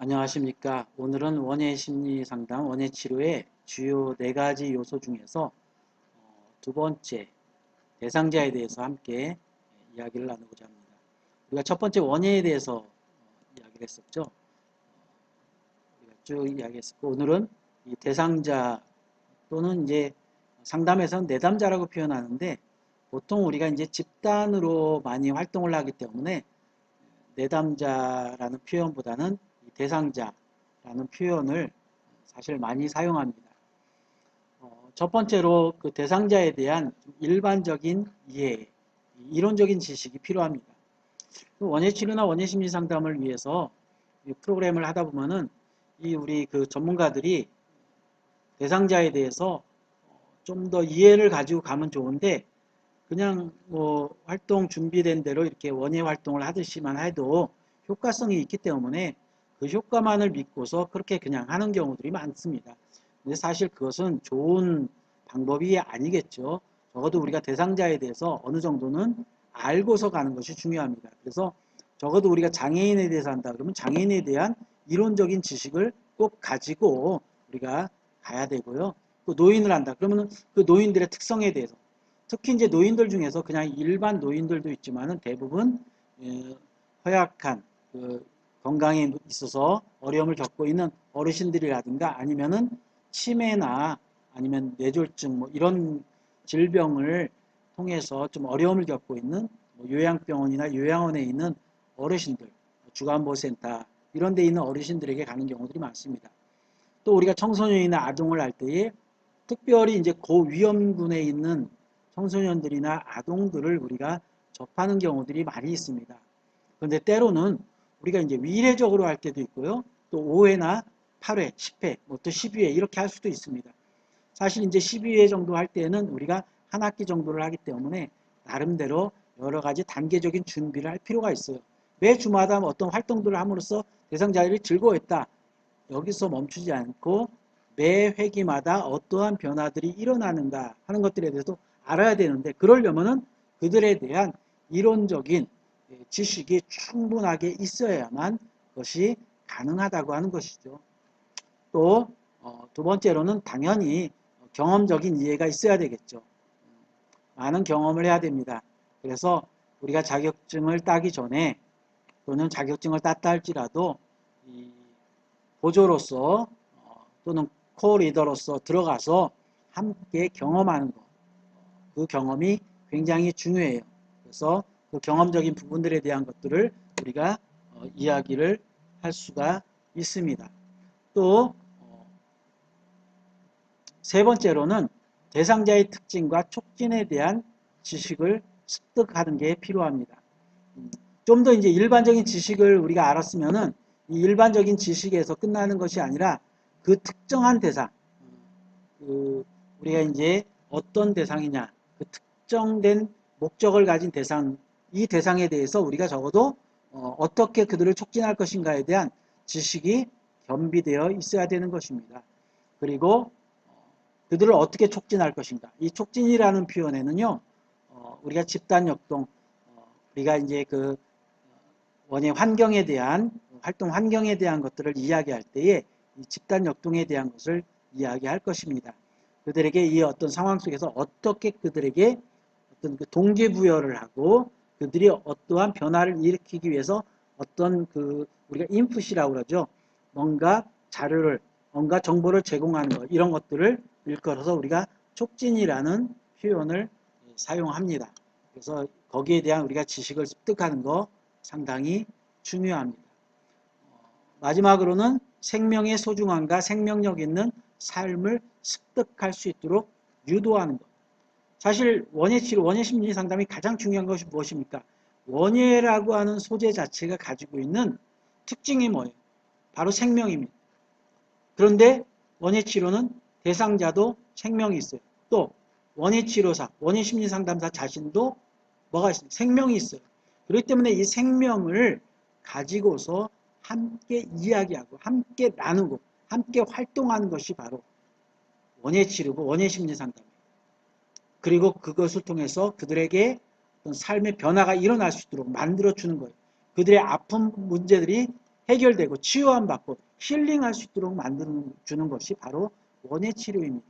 안녕하십니까. 오늘은 원예 심리 상담, 원예 치료의 주요 네 가지 요소 중에서 두 번째 대상자에 대해서 함께 이야기를 나누고자 합니다. 우리가 첫 번째 원예에 대해서 이야기를 했었죠. 우리가 쭉 이야기했었고, 오늘은 이 대상자 또는 이제 상담에서는 내담자라고 표현하는데, 보통 우리가 이제 집단으로 많이 활동을 하기 때문에 내담자라는 표현보다는 대상자라는 표현을 사실 많이 사용합니다. 첫 번째로 그 대상자에 대한 일반적인 이해, 이론적인 지식이 필요합니다. 원예치료나 원예심리상담을 위해서 프로그램을 하다 보면은 우리 그 전문가들이 대상자에 대해서 좀 더 이해를 가지고 가면 좋은데, 그냥 뭐 활동 준비된 대로 이렇게 원예 활동을 하듯이만 해도 효과성이 있기 때문에 그 효과만을 믿고서 그렇게 그냥 하는 경우들이 많습니다. 근데 사실 그것은 좋은 방법이 아니겠죠. 적어도 우리가 대상자에 대해서 어느 정도는 알고서 가는 것이 중요합니다. 그래서 적어도 우리가 장애인에 대해서 한다 그러면 장애인에 대한 이론적인 지식을 꼭 가지고 우리가 가야 되고요. 또 노인을 한다 그러면 그 노인들의 특성에 대해서, 특히 이제 노인들 중에서 그냥 일반 노인들도 있지만은 대부분 허약한 그 건강에 있어서 어려움을 겪고 있는 어르신들이라든가 아니면은 치매나 아니면 뇌졸중 뭐 이런 질병을 통해서 좀 어려움을 겪고 있는 뭐 요양병원이나 요양원에 있는 어르신들, 주간보센터 이런 데 있는 어르신들에게 가는 경우들이 많습니다. 또 우리가 청소년이나 아동을 할 때에 특별히 이제 고위험군에 있는 청소년들이나 아동들을 우리가 접하는 경우들이 많이 있습니다. 그런데 때로는 우리가 이제 위례적으로 할 때도 있고요. 또 5회나 8회, 10회, 뭐 또 12회 이렇게 할 수도 있습니다. 사실 이제 12회 정도 할 때는 우리가 한 학기 정도를 하기 때문에 나름대로 여러 가지 단계적인 준비를 할 필요가 있어요. 매 주마다 어떤 활동들을 함으로써 대상자들이 즐거워했다. 여기서 멈추지 않고 매 회기마다 어떠한 변화들이 일어나는가 하는 것들에 대해서 알아야 되는데, 그러려면은 그들에 대한 이론적인 지식이 충분하게 있어야만 그것이 가능하다고 하는 것이죠. 또 두 번째로는 당연히 경험적인 이해가 있어야 되겠죠. 많은 경험을 해야 됩니다. 그래서 우리가 자격증을 따기 전에 또는 자격증을 땄다 할지라도 보조로서 또는 코리더로서 들어가서 함께 경험하는 것, 그 경험이 굉장히 중요해요. 그래서 그 경험적인 부분들에 대한 것들을 우리가 이야기를 할 수가 있습니다. 또 세 번째로는 대상자의 특징과 촉진에 대한 지식을 습득하는 게 필요합니다. 좀 더 이제 일반적인 지식을 우리가 알았으면은 이 일반적인 지식에서 끝나는 것이 아니라 그 특정한 대상, 우리가 이제 어떤 대상이냐, 그 특정된 목적을 가진 대상, 이 대상에 대해서 우리가 적어도 어떻게 그들을 촉진할 것인가에 대한 지식이 겸비되어 있어야 되는 것입니다. 그리고 그들을 어떻게 촉진할 것인가. 이 촉진이라는 표현에는요, 우리가 집단 역동, 우리가 이제 그 원예 환경에 대한 활동 환경에 대한 것들을 이야기할 때에 이 집단 역동에 대한 것을 이야기할 것입니다. 그들에게 이 어떤 상황 속에서 어떻게 그들에게 어떤 그 동기부여를 하고 그들이 어떠한 변화를 일으키기 위해서 어떤 그 우리가 인풋이라고 그러죠. 뭔가 자료를 뭔가 정보를 제공하는 것 이런 것들을 일컬어서 우리가 촉진이라는 표현을 사용합니다. 그래서 거기에 대한 우리가 지식을 습득하는 거 상당히 중요합니다. 마지막으로는 생명의 소중함과 생명력 있는 삶을 습득할 수 있도록 유도하는 것. 사실 원예치료, 원예심리 상담이 가장 중요한 것이 무엇입니까? 원예라고 하는 소재 자체가 가지고 있는 특징이 뭐예요? 바로 생명입니다. 그런데 원예치료는 대상자도 생명이 있어요. 또 원예치료사, 원예심리상담사 자신도 뭐가 있습니까? 생명이 있어요. 그렇기 때문에 이 생명을 가지고서 함께 이야기하고 함께 나누고 함께 활동하는 것이 바로 원예치료고 원예심리상담이에요. 그리고 그것을 통해서 그들에게 어떤 삶의 변화가 일어날 수 있도록 만들어주는 거예요. 그들의 아픈 문제들이 해결되고 치유함 받고 힐링할 수 있도록 만들어주는 것이 바로 원예 치료입니다.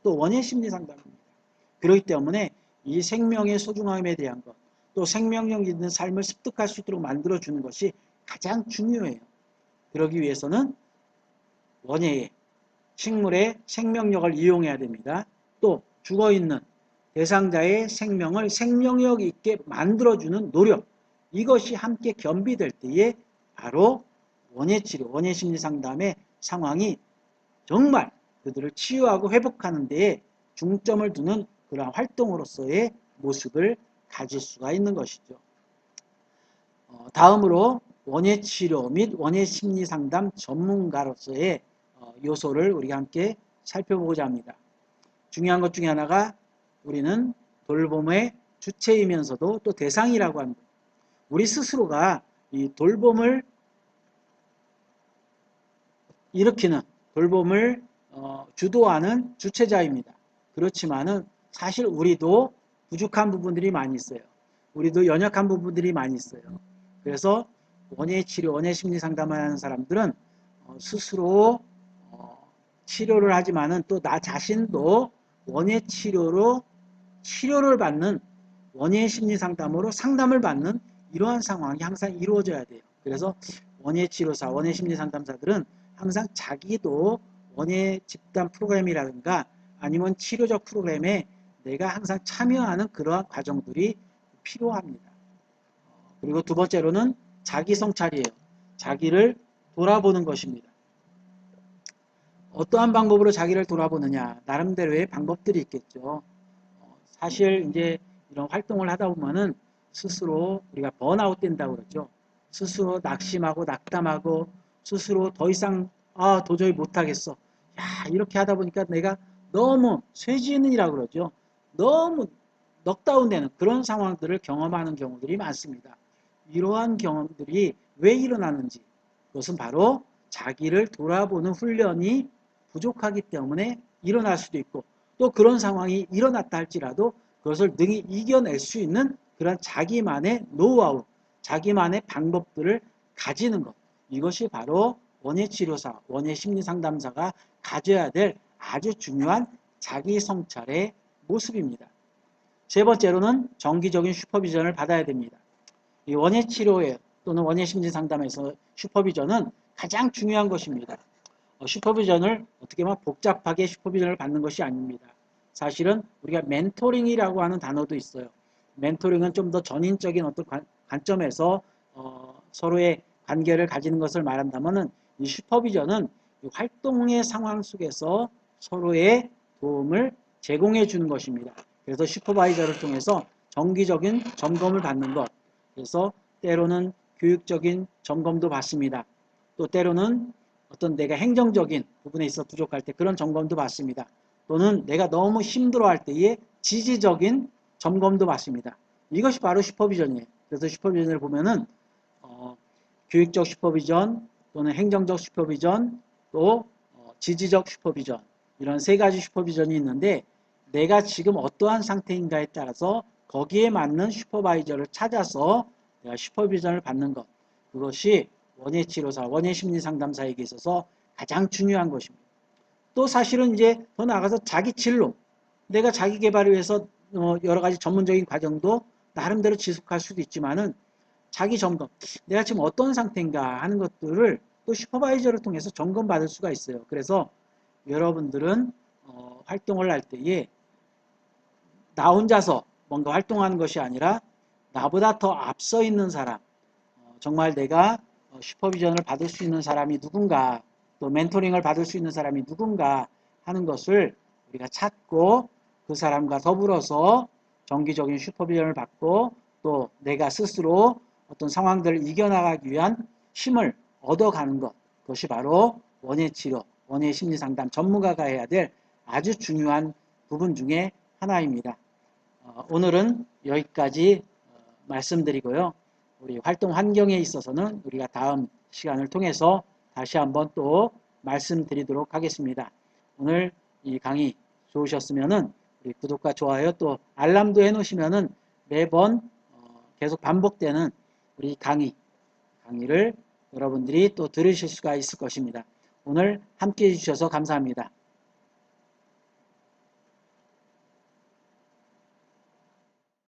또 원예 심리 상담입니다. 그렇기 때문에 이 생명의 소중함에 대한 것, 또 생명력 있는 삶을 습득할 수 있도록 만들어주는 것이 가장 중요해요. 그러기 위해서는 원예의 식물의 생명력을 이용해야 됩니다. 또 죽어있는 대상자의 생명을 생명력 있게 만들어주는 노력, 이것이 함께 겸비될 때에 바로 원예치료, 원예심리상담의 상황이 정말 그들을 치유하고 회복하는 데에 중점을 두는 그러한 활동으로서의 모습을 가질 수가 있는 것이죠. 다음으로 원예치료 및 원예심리상담 전문가로서의 요소를 우리가 함께 살펴보고자 합니다. 중요한 것 중에 하나가 우리는 돌봄의 주체이면서도 또 대상이라고 합니다. 우리 스스로가 이 돌봄을 일으키는, 돌봄을 주도하는 주체자입니다. 그렇지만은 사실 우리도 부족한 부분들이 많이 있어요. 우리도 연약한 부분들이 많이 있어요. 그래서 원예치료, 원예심리상담을 하는 사람들은 스스로 치료를 하지만은 또 나 자신도 원예치료로 치료를 받는, 원예심리상담으로 상담을 받는 이러한 상황이 항상 이루어져야 돼요. 그래서 원예치료사, 원예심리상담사들은 항상 자기도 원예 집단 프로그램이라든가 아니면 치료적 프로그램에 내가 항상 참여하는 그러한 과정들이 필요합니다. 그리고 두 번째로는 자기 성찰이에요. 자기를 돌아보는 것입니다. 어떠한 방법으로 자기를 돌아보느냐, 나름대로의 방법들이 있겠죠. 사실 이제 이런 활동을 하다 보면은 스스로 우리가 번아웃 된다고 그러죠. 스스로 낙심하고 낙담하고 스스로 더 이상 도저히 못하겠어. 야, 이렇게 하다 보니까 내가 너무 쇠지는이라고 그러죠. 너무 넉다운 되는 그런 상황들을 경험하는 경우들이 많습니다. 이러한 경험들이 왜 일어나는지, 그것은 바로 자기를 돌아보는 훈련이 부족하기 때문에 일어날 수도 있고, 또 그런 상황이 일어났다 할지라도 그것을 능히 이겨낼 수 있는 그런 자기만의 노하우, 자기만의 방법들을 가지는 것, 이것이 바로 원예치료사, 원예심리상담사가 가져야 될 아주 중요한 자기 성찰의 모습입니다. 세 번째로는 정기적인 슈퍼비전을 받아야 됩니다. 이 원예치료에 또는 원예심리상담에서 슈퍼비전은 가장 중요한 것입니다. 슈퍼비전을 어떻게 보면 복잡하게 슈퍼비전을 받는 것이 아닙니다. 사실은 우리가 멘토링이라고 하는 단어도 있어요. 멘토링은 좀 더 전인적인 어떤 관점에서 서로의 관계를 가지는 것을 말한다면은 이 슈퍼비전은 이 활동의 상황 속에서 서로의 도움을 제공해 주는 것입니다. 그래서 슈퍼바이저를 통해서 정기적인 점검을 받는 것, 그래서 때로는 교육적인 점검도 받습니다. 또 때로는 어떤 내가 행정적인 부분에 있어 부족할 때 그런 점검도 받습니다. 또는 내가 너무 힘들어할 때의 지지적인 점검도 받습니다. 이것이 바로 슈퍼비전이에요. 그래서 슈퍼비전을 보면은 교육적 슈퍼비전 또는 행정적 슈퍼비전 또 지지적 슈퍼비전, 이런 세 가지 슈퍼비전이 있는데 내가 지금 어떠한 상태인가에 따라서 거기에 맞는 슈퍼바이저를 찾아서 내가 슈퍼비전을 받는 것, 그것이 원예치료사, 원예심리상담사에게 있어서 가장 중요한 것입니다. 또 사실은 이제 더 나아가서 자기 진로, 내가 자기 개발을 위해서 여러 가지 전문적인 과정도 나름대로 지속할 수도 있지만은 자기 점검, 내가 지금 어떤 상태인가 하는 것들을 또 슈퍼바이저를 통해서 점검받을 수가 있어요. 그래서 여러분들은 활동을 할 때에 나 혼자서 뭔가 활동하는 것이 아니라 나보다 더 앞서 있는 사람, 정말 내가 슈퍼비전을 받을 수 있는 사람이 누군가, 또 멘토링을 받을 수 있는 사람이 누군가 하는 것을 우리가 찾고 그 사람과 더불어서 정기적인 슈퍼비전을 받고 또 내가 스스로 어떤 상황들을 이겨나가기 위한 힘을 얻어가는 것, 그것이 바로 원예치료, 원예심리상담 전문가가 해야 될 아주 중요한 부분 중에 하나입니다. 오늘은 여기까지 말씀드리고요. 우리 활동 환경에 있어서는 우리가 다음 시간을 통해서 다시 한번 또 말씀드리도록 하겠습니다. 오늘 이 강의 좋으셨으면은 우리 구독과 좋아요 또 알람도 해놓으시면은 매번 계속 반복되는 우리 강의를 여러분들이 또 들으실 수가 있을 것입니다. 오늘 함께 해주셔서 감사합니다.